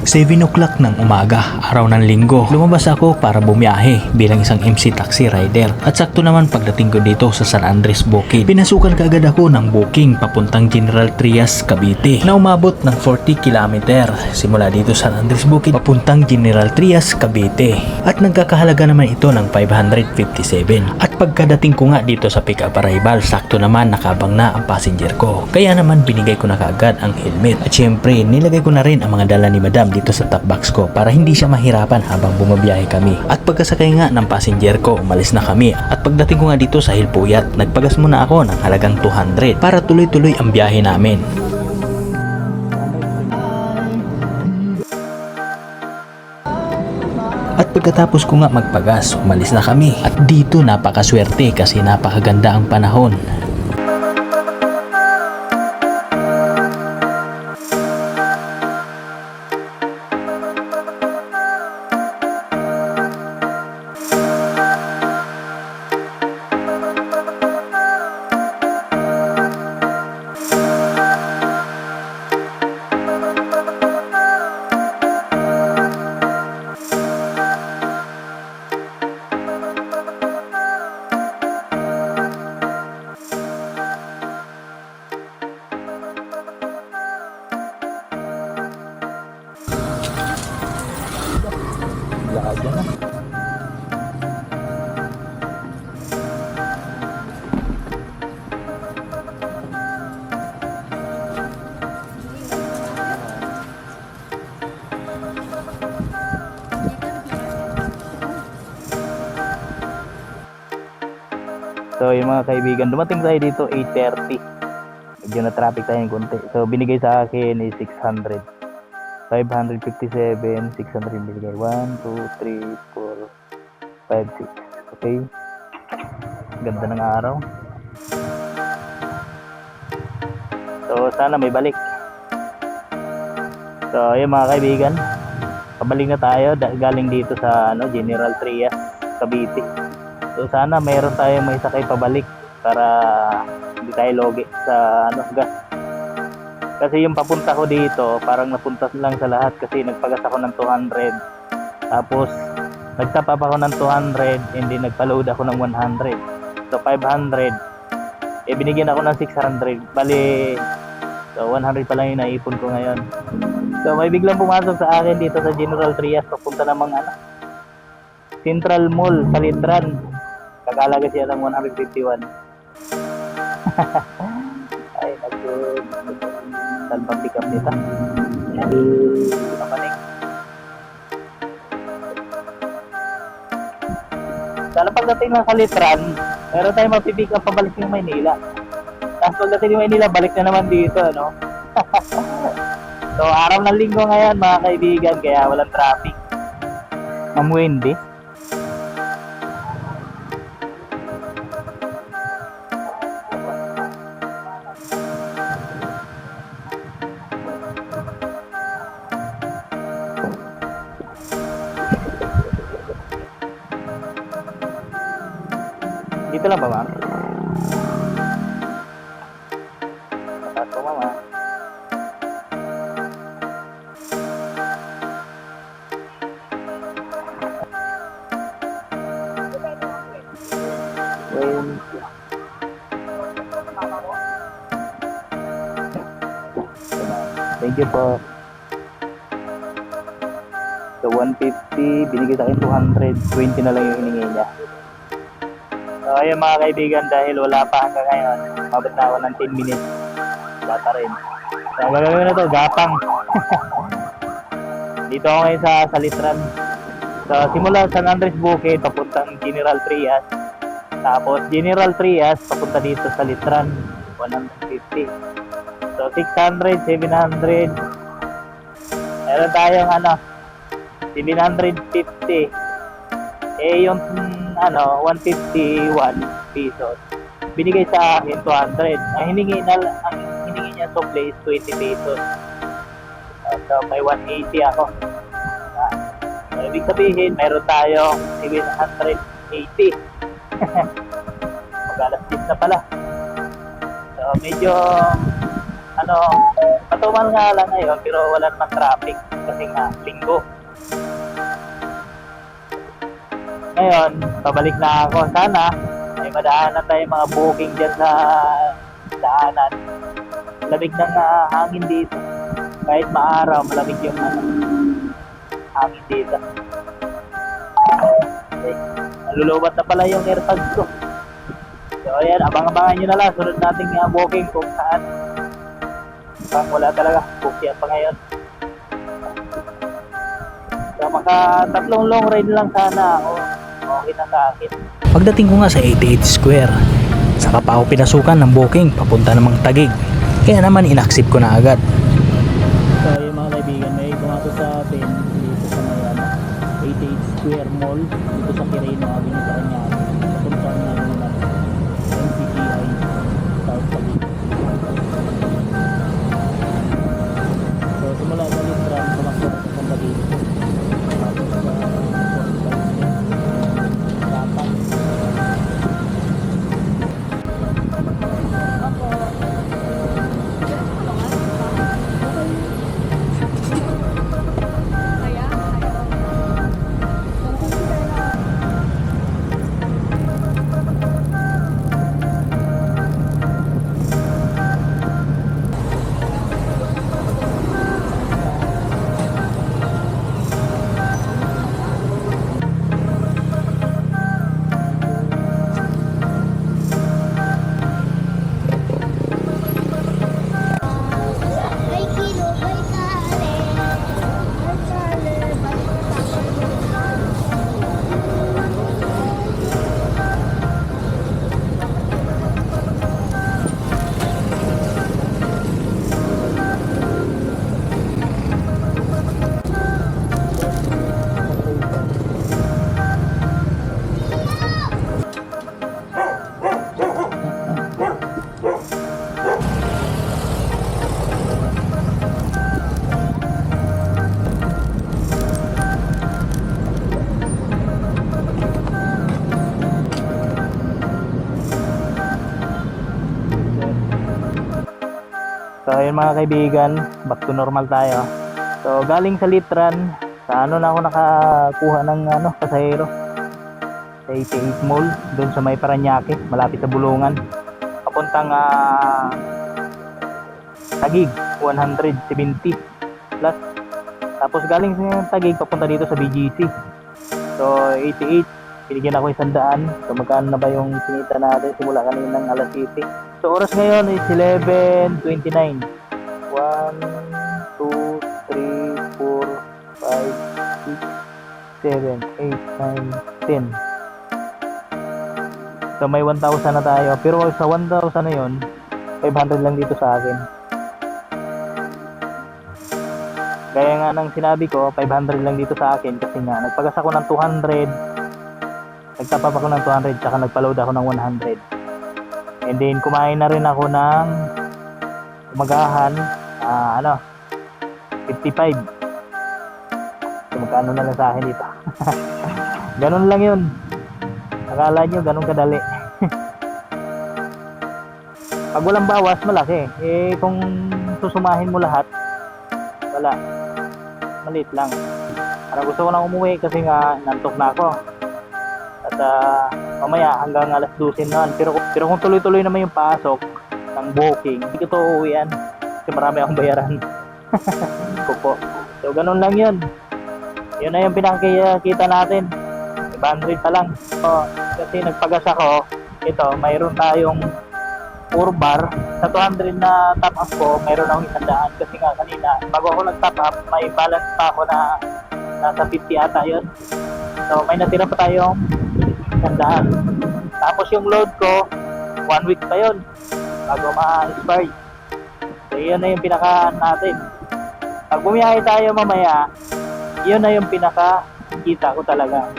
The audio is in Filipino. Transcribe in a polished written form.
7 o'clock ng umaga, araw ng linggo. Lumabas ako para bumiyahe bilang isang MC taxi rider. At sakto naman pagdating ko dito sa San Andres Bukid, pinasukan kaagad ako ng booking papuntang General Trias, Cavite na umabot ng 40 km simula dito sa San Andres Bukid papuntang General Trias, Cavite. At nagkakahalaga naman ito ng 557. At pagkadating ko nga dito sa pick-up arrival, sakto naman nakabang na ang passenger ko. Kaya naman binigay ko na kaagad ang helmet. At syempre nilagay ko na rin ang mga dala ni Madam dito sa top box ko para hindi siya mahirapan habang bumabiyahe kami. At pagkasakay nga ng passenger ko, umalis na kami. At pagdating ko nga dito sa Hilpuyat, nagpagas muna ako ng halagang 200 para tuloy-tuloy ang biyahe namin. At pagkatapos ko nga magpagas, umalis na kami. At dito napakaswerte kasi napakaganda ang panahon. So yung mga kaibigan, dumating tayo dito 8:30. Medyo na traffic tayo ng konti. So binigay sa akin is 600. 557, 600 binigay. 1, 2, 3, 4, 5, 6. Okay. Ganda ng araw. So sana may balik. So yung mga kaibigan, pabalik na tayo galing dito sa General Trias, Cavite. So sana mayroon tayong may sakay pabalik para hindi tayo logi sa gas. Kasi yung papunta ko dito, parang napunta lang sa lahat kasi nagpagas ako ng 200. Tapos nagtap up ako ng 200 and then nagpa-load ako ng 100. So 500. Binigyan ako ng 600. Bali, so 100 pa lang yung naipon ko ngayon. So may biglang pumasok sa akin dito sa General Trias papunta namang Central Mall, Salitran. Kakalaga siya ng 151. Ay, saan pang pick up nito? Kapaling. Sana pagdating ng Salitran, meron tayong mapipick up pabalik ng Maynila. Tapos pagdating ng Maynila, balik na naman dito, So, araw ng linggo ngayon, mga kaibigan, kaya walang traffic. Ma'am Wendy. Dito lang ba, ma'am? Mataas ko, ma'am, Thank you po. So 150, binigay sa akin 220 na lang yung hiningi niya. So ayun mga kaibigan, dahil wala pa hanggang ngayon, mabot na ako ng 10 minutes. Bata rin. So ang gagawin na to, gapang. Dito ako ngayon sa Salitran. So simula San Andres Bukid, papuntang General Trias. Tapos General Trias, papunta dito sa Salitran, 150. So 600, 700. Meron tayong 750. Yung 151 pesos. Binigay sa akin 200. Ang hiningi niya sa place 20 pesos. So may 180 ako. Ibig sabihin, meron tayong 780. Mag-alas 10 na pala. So medyo patumal nga lang ngayon pero wala namang traffic. kasi nga linggo. Ngayon, pabalik na ako. Sana may madaanan tayo mga booking dyan sa daanan. Lamig ng hangin dito. Kahit maaraw, malamig yung hangin dito. Okay. Nalulubat na pala yung AirTags ko. So ayan, abang-abangan nyo na lang. Sunod nating booking kung saan. Parang wala talaga. Book yan pa ngayon. So maka tatlong long ride lang sana. Okay na sa akin. Pagdating ko nga sa 88 Square, saka pa ako pinasukan ng booking papunta namang Taguig. Kaya naman inaccept ko na agad. So yung mga kaibigan, may bumato sa atin dito sa may 88 Square Mall dito sa Quirino Avenue sa kanya. Papunta nga naman NCGI South Taguig. So simula sa Litran, pumakbo na sa Taguig. Tapos sa Dapat. So ayun mga kaibigan, back to normal tayo. So galing sa Litran, sa na ako nakakuha ng pasahero. Sa 88 Mall, doon sa may Parañaque, malapit sa Bulungan. Papuntang Taguig, 170 plus. Tapos galing sa Taguig, papunta dito sa BGC. So 88, binigyan ako 100. So magkano na ba yung sinita natin simula kaninang alas 7? So oras ngayon is 11:29. 1, 2, 3, 4, 5, 6, 7, 8, 9, 10. So may 1,000 na tayo. Pero sa 1,000 na yun, 500 lang dito sa akin. Gaya nga ng sinabi ko, 500 lang dito sa akin kasi nga nagpagas ako ng 200. Nagtap up ako ng 200 tsaka nagpa-load ako ng 100. And then kumain na rin ako ng umagahan 55. So magkano na lang sa akin dito. Ganun lang yun. Akala nyo ganun kadali. Pag walang bawas malaki. Kung susumahin mo lahat, wala, maliit lang. Para gusto ko lang umuwi kasi nga nantok na ako. At mamaya hanggang alas 12 naman. Pero kung tuloy-tuloy naman yung pasok ng booking, hindi ko to uuwian kasi marami akong bayaran. Kupo. So ganun lang yun. Yun na yung pinakikita natin. 500 pa lang. So, kasi nagpagas ako. Ito, mayroon tayong 4 bar. Sa 200 na top up ko, mayroon akong 100. Kasi nga kanina, bago ako nag-top up, may balance pa ako na nasa 50 ata yun. So may natira pa tayong 100. Tapos yung load ko 1 week pa yun bago ma-expire. So yun na yung pinaka natin. Pag bumiyahe tayo mamaya, yun na yung pinaka kita ko talaga.